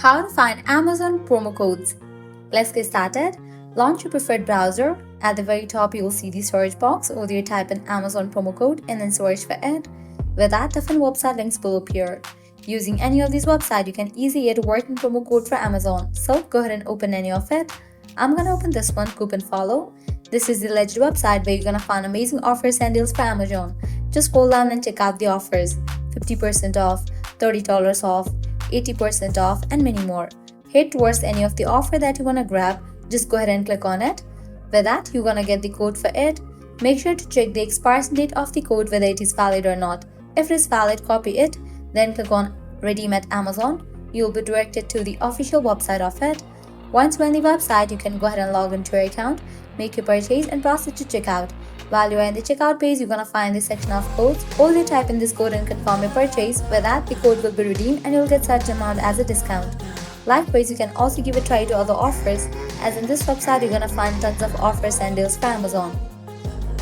How to find Amazon promo codes. Let's get started. Launch your preferred browser. At the very top, you will see the search box. Over there, type in Amazon promo code and then search for it. With that, different website links will appear. Using any of these websites, you can easily get a working promo code for Amazon. So go ahead and open any of it. I'm gonna open this one, Coupon Follow. This is the legit website where you're gonna find amazing offers and deals for Amazon. Just scroll down and check out the offers: 50% off, $30 off, 80% off, and many more. Head towards any of the offer that you wanna grab. Just go ahead and click on it. With that, you're gonna get the code for it. Make sure to check the expiration date of the code, whether it is valid or not. If it is valid, copy it. Then click on Redeem at Amazon. You'll be directed to the official website of it. Once you're on the website, you can go ahead and log into your account, make your purchase, and proceed to checkout. While you're in the checkout page, you're gonna find the section of codes. Only type in this code and confirm your purchase. With that, the code will be redeemed and you'll get such amount as a discount. Likewise, you can also give a try to other offers, as in this website you're gonna find tons of offers and deals for Amazon.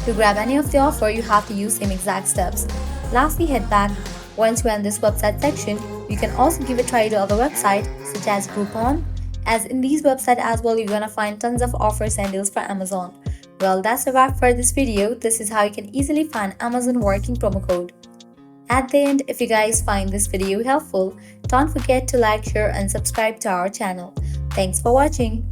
To grab any of the offer, you have to use same exact steps. Lastly, head back. Once you're in this website section, you can also give a try to other websites such as Groupon, as in these websites as well you're gonna find tons of offers and deals for Amazon. Well, that's a wrap for this video. This is how you can easily find Amazon working promo code. At the end, if you guys find this video helpful, don't forget to like, share and subscribe to our channel. Thanks for watching.